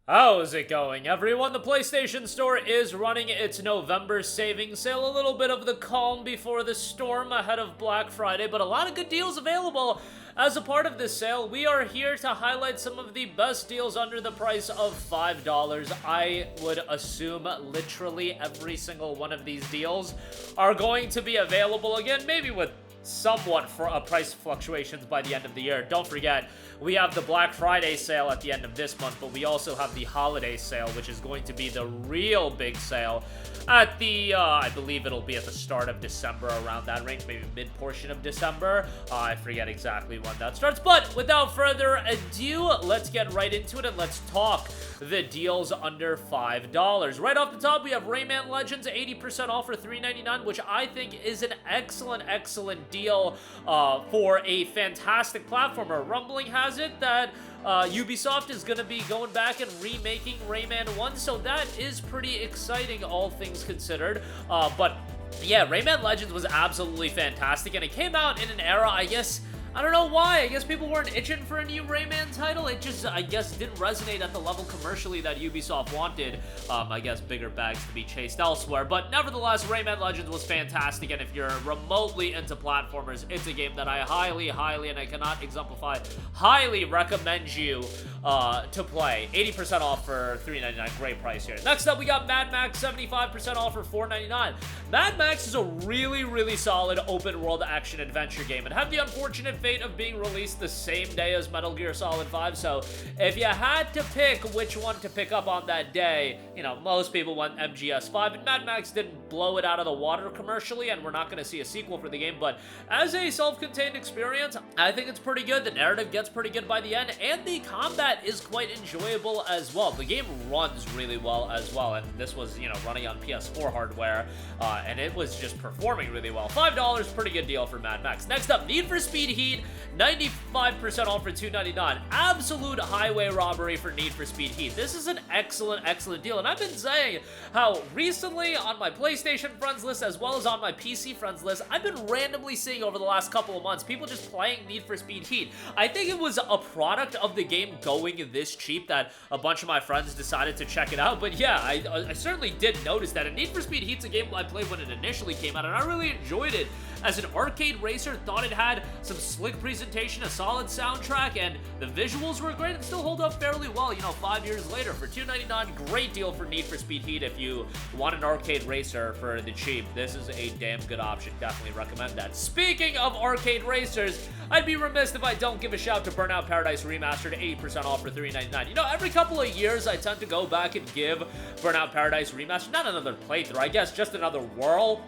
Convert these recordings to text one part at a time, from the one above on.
How's it going, everyone? The PlayStation Store is running its November savings sale. A little bit of the calm before the storm ahead of Black Friday, but a lot of good deals available. As a part of this sale, we are here to highlight some of the best deals under the price of $5. I would assume literally every single one of these deals are going to be available again, maybe with somewhat for price fluctuations by the end of the year. Don't forget, we have the Black Friday sale at the end of this month, but we also have the holiday sale, which is going to be the real big sale at the, I believe it'll be at the start of December, around that range, maybe mid-portion of December. I forget exactly when that starts, but without further ado, let's get right into it and let's talk the deals under $5. Right off the top, we have Rayman Legends, 80% off for $3.99, which I think is an excellent deal for a fantastic platformer. Rumbling has it that Ubisoft is going to be going back and remaking Rayman 1, so that is pretty exciting, all things considered. But yeah, Rayman Legends was absolutely fantastic, and it came out in an era, I don't know why. I guess people weren't itching for a new Rayman title. It just, I guess, didn't resonate at the level commercially that Ubisoft wanted. I guess bigger bags to be chased elsewhere. But nevertheless, Rayman Legends was fantastic. And if you're remotely into platformers, it's a game that I highly, and I cannot exemplify, highly recommend you to play. 80% off for $3.99. Great price here. Next up, we got Mad Max, 75% off for $4.99. Mad Max is a really solid open world action adventure game. It had the unfortunate fate of being released the same day as Metal Gear Solid 5, so if you had to pick which one to pick up on that day, you know, most people went MGS5, and Mad Max didn't blow it out of the water commercially, and we're not going to see a sequel for the game, but as a self-contained experience, I think it's pretty good. The narrative gets pretty good by the end, and the combat is quite enjoyable as well. The game runs really well as well, and this was, you know, running on PS4 hardware, and it was just performing really well. $5, pretty good deal for Mad Max. Next up, Need for Speed Heat, 95% off for $2.99. Absolute highway robbery for Need for Speed Heat. This is an excellent deal, and I've been saying how recently on my PlayStation friends list as well as on my PC friends list, I've been randomly seeing over the last couple of months people just playing Need for Speed Heat. I think it was a product of the game going this cheap that a bunch of my friends decided to check it out, but yeah, I certainly did notice that. And Need for Speed Heat's a game I played when it initially came out, and I really enjoyed it. As an arcade racer, thought it had some slick presentation, a solid soundtrack, and the visuals were great and still hold up fairly well, you know, 5 years later. For $2.99, great deal for Need for Speed Heat if you want an arcade racer for the cheap. This is a damn good option. Definitely recommend that. Speaking of arcade racers, I'd be remiss if I don't give a shout to Burnout Paradise Remastered, 80% off for $3.99. You know, every couple of years, I tend to go back and give Burnout Paradise Remastered, not another playthrough, I guess just another whirl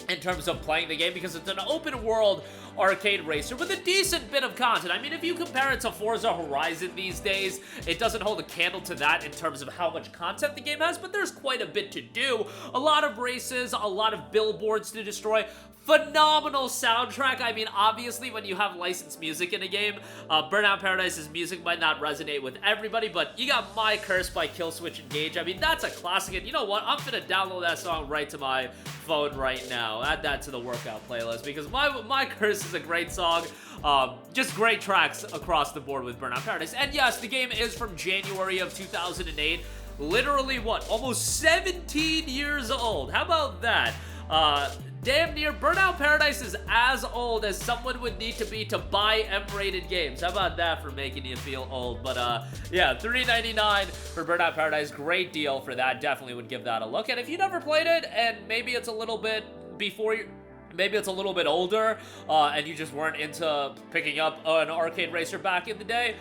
in terms of playing the game, because it's an open world arcade racer with a decent bit of content. I mean, if you compare it to Forza Horizon these days, it doesn't hold a candle to that in terms of how much content the game has, but there's quite a bit to do. A lot of races, a lot of billboards to destroy, phenomenal soundtrack. I mean, obviously, when you have licensed music in a game, Burnout Paradise's music might not resonate with everybody, but you got My Curse by Killswitch Engage. I mean, that's a classic, and you know what? I'm gonna download that song right to my phone right now. Add that to the workout playlist, because My Curse is a great song. Just great tracks across the board with Burnout Paradise. And yes, the game is from January of 2008. Literally, what? Almost 17 years old. How about that? Damn near. Burnout Paradise is as old as someone would need to be to buy M-rated games. How about that for making you feel old? But yeah, $3.99 for Burnout Paradise. Great deal for that. Definitely would give that a look. And if you never played it, and maybe it's a little bit before you... Maybe it's a little bit older, and you just weren't into picking up an arcade racer back in the day,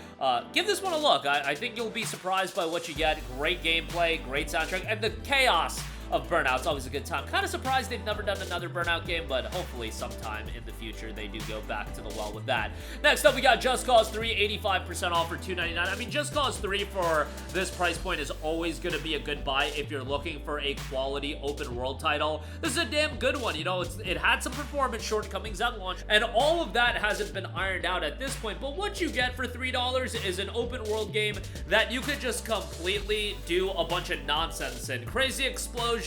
give this one a look. I think you'll be surprised by what you get. Great gameplay, great soundtrack, and the chaos of Burnout's always a good time. Kind of surprised they've never done another Burnout game, but hopefully sometime in the future they do go back to the well with that. Next up, we got Just Cause 3, 85% off for $2.99. I mean, Just Cause 3 for this price point is always going to be a good buy if you're looking for a quality open world title. This is a damn good one. You know, it had some performance shortcomings at launch, and all of that hasn't been ironed out at this point, but what you get for $3 is an open world game that you could just completely do a bunch of nonsense in. Crazy explosions,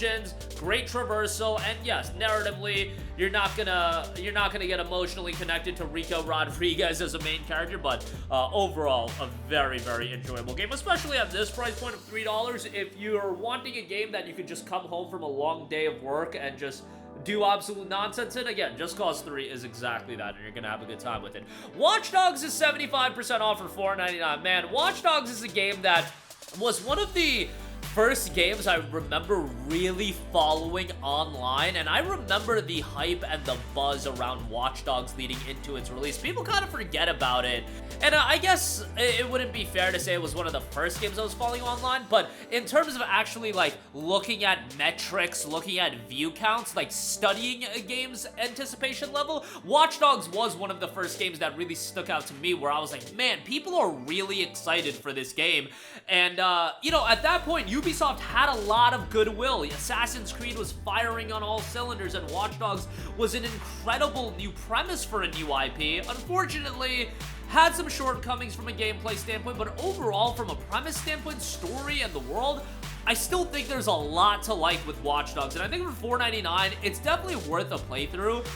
great traversal, and yes, narratively, you're not gonna get emotionally connected to Rico Rodriguez as a main character, but overall, a very, very enjoyable game, especially at this price point of $3. If you're wanting a game that you could just come home from a long day of work and just do absolute nonsense in, again, Just Cause 3 is exactly that, and you're gonna have a good time with it. Watch Dogs is 75% off for $4.99. Man, Watch Dogs is a game that was one of the first games I remember really following online, and I remember the hype and the buzz around Watch Dogs leading into its release. People kind of forget about it, and I guess it wouldn't be fair to say it was one of the first games I was following online, but in terms of actually, like, looking at metrics, looking at view counts, like, studying a game's anticipation level, Watch Dogs was one of the first games that really stuck out to me, where I was like, man, people are really excited for this game, and, you know, at that point, Ubisoft had a lot of goodwill. Assassin's Creed was firing on all cylinders, and Watch Dogs was an incredible new premise for a new IP. Unfortunately, had some shortcomings from a gameplay standpoint, but overall, from a premise standpoint, story, and the world, I still think there's a lot to like with Watch Dogs, and I think for $4.99, it's definitely worth a playthrough.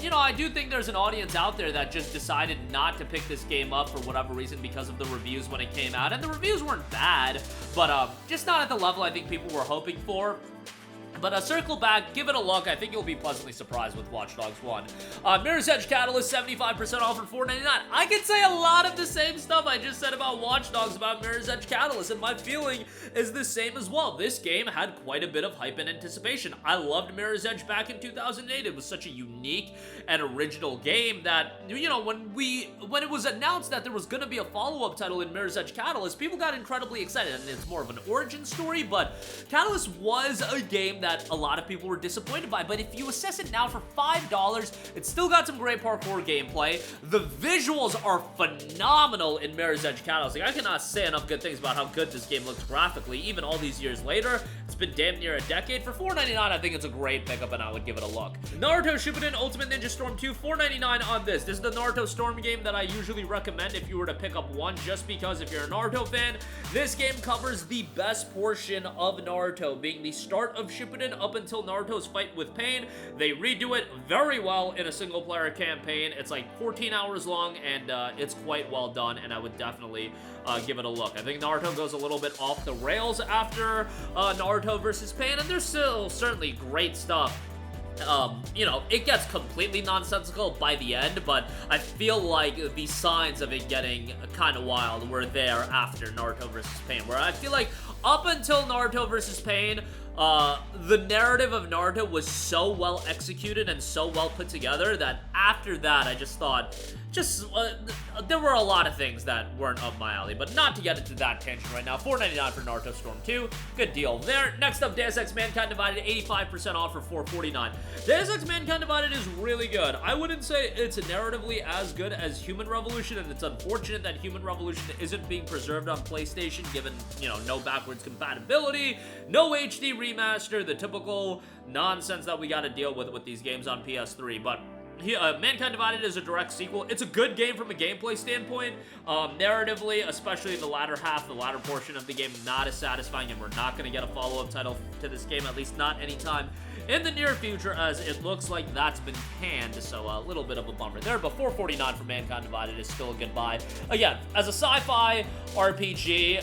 You know, I do think there's an audience out there that just decided not to pick this game up for whatever reason because of the reviews when it came out, and the reviews weren't bad, but just not at the level I think people were hoping for. But circle back, give it a look. I think you'll be pleasantly surprised with Watch Dogs 1. Mirror's Edge Catalyst, 75% off for $4.99. I could say a lot of the same stuff I just said about Watch Dogs about Mirror's Edge Catalyst, and my feeling is the same as well. This game had quite a bit of hype and anticipation. I loved Mirror's Edge back in 2008. It was such a unique and original game that, you know, when it was announced that there was going to be a follow-up title in Mirror's Edge Catalyst, people got incredibly excited, and it's more of an origin story, but Catalyst was a game that a lot of people were disappointed by, but if you assess it now for $5, it's still got some great parkour gameplay. The visuals are phenomenal in Mirror's Edge Catalyst. Like, I cannot say enough good things about how good this game looks graphically, even all these years later. It's been damn near a decade. For $4.99, I think it's a great pickup, and I would give it a look. Naruto Shippuden Ultimate Ninja Storm 2, $4.99 on this. This is the Naruto Storm game that I usually recommend if you were to pick up one, just because if you're a Naruto fan, this game covers the best portion of Naruto, being the start of Shippuden up until Naruto's fight with Pain. They redo it very well in a single-player campaign. It's like 14 hours long, and it's quite well done, and I would definitely give it a look. I think Naruto goes a little bit off the rails after Naruto versus Pain, and there's still certainly great stuff. You know, it gets completely nonsensical by the end, but I feel like the signs of it getting kind of wild were there after Naruto versus Pain, where I feel like up until Naruto versus Pain, the narrative of Naruto was so well executed and so well put together that after that, I just thought, there were a lot of things that weren't up my alley, but not to get into that tangent right now. $4.99 for Naruto Storm 2. Good deal there. Next up, Deus Ex Mankind Divided, 85% off for $4.49. Deus Ex Mankind Divided is really good. I wouldn't say it's narratively as good as Human Revolution, and it's unfortunate that Human Revolution isn't being preserved on PlayStation, given, you know, no backwards compatibility, no HD remaster, the typical nonsense that we gotta deal with these games on PS3, but Mankind Divided is a direct sequel. It's a good game from a gameplay standpoint. Narratively, especially the latter half, the latter portion of the game, not as satisfying, and we're not going to get a follow-up title to this game, at least not anytime in the near future, as it looks like that's been canned, so a little bit of a bummer there, but $4.49 for Mankind Divided is still a good buy. Again, as a sci-fi RPG,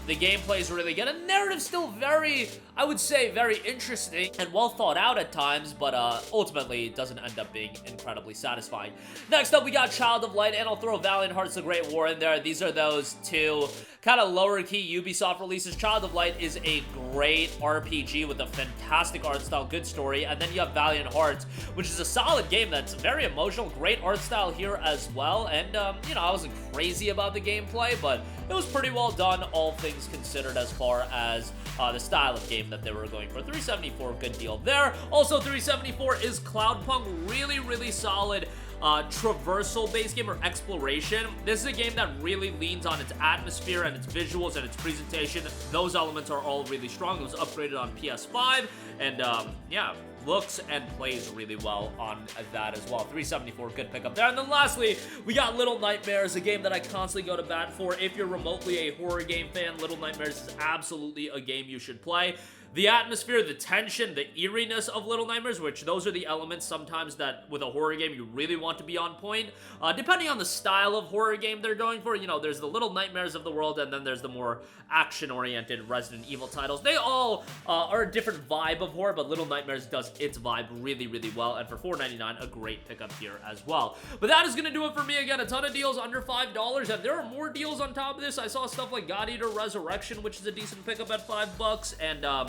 the gameplay is really good, and narrative still very, I would say, very interesting and well thought out at times, but ultimately it doesn't end up being incredibly satisfying. Next up, we got Child of Light, and I'll throw Valiant Hearts the Great War in there. These are those two kind of lower-key Ubisoft releases. Child of Light is a great RPG with a fantastic art style, good story, and then you have Valiant Hearts, which is a solid game that's very emotional, great art style here as well, and, you know, I wasn't crazy about the gameplay, but it was pretty well done, all things considered, as far as the style of game that they were going for. $374, good deal there. Also, $374 is Cloudpunk, really solid traversal-based game, or exploration. This is a game that really leans on its atmosphere and its visuals and its presentation. Those elements are all really strong. It was upgraded on PS5, and yeah, looks and plays really well on that as well. $374, good pickup there. And then lastly, we got Little Nightmares, a game that I constantly go to bat for. If you're remotely a horror game fan, Little Nightmares is absolutely a game you should play. the atmosphere, the tension, the eeriness of Little Nightmares, which those are the elements sometimes that with a horror game you really want to be on point. Depending on the style of horror game they're going for, you know, there's the Little Nightmares of the world, and then there's the more action-oriented Resident Evil titles. They all are a different vibe of horror, but Little Nightmares does its vibe really, really well, and for $4.99, a great pickup here as well. But that is gonna do it for me. Again, a ton of deals under $5, and there are more deals on top of this. I saw stuff like God Eater Resurrection, which is a decent pickup at $5, and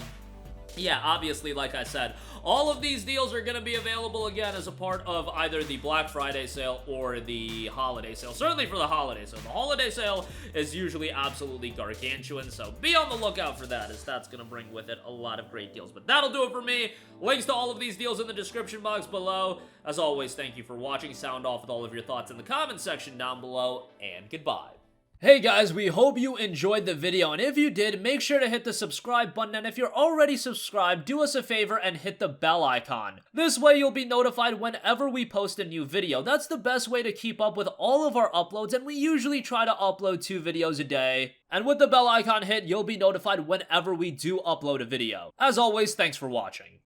yeah, obviously, like I said, all of these deals are going to be available again as a part of either the Black Friday sale or the holiday sale. Certainly for the holiday sale. The holiday sale is usually absolutely gargantuan, so be on the lookout for that, as that's going to bring with it a lot of great deals. But that'll do it for me. Links to all of these deals in the description box below. As always, thank you for watching. Sound off with all of your thoughts in the comments section down below, and goodbye. Hey guys, we hope you enjoyed the video, and if you did, make sure to hit the subscribe button, and if you're already subscribed, do us a favor and hit the bell icon. This way you'll be notified whenever we post a new video. That's the best way to keep up with all of our uploads, and we usually try to upload 2 videos a day. And with the bell icon hit, you'll be notified whenever we do upload a video. As always, thanks for watching.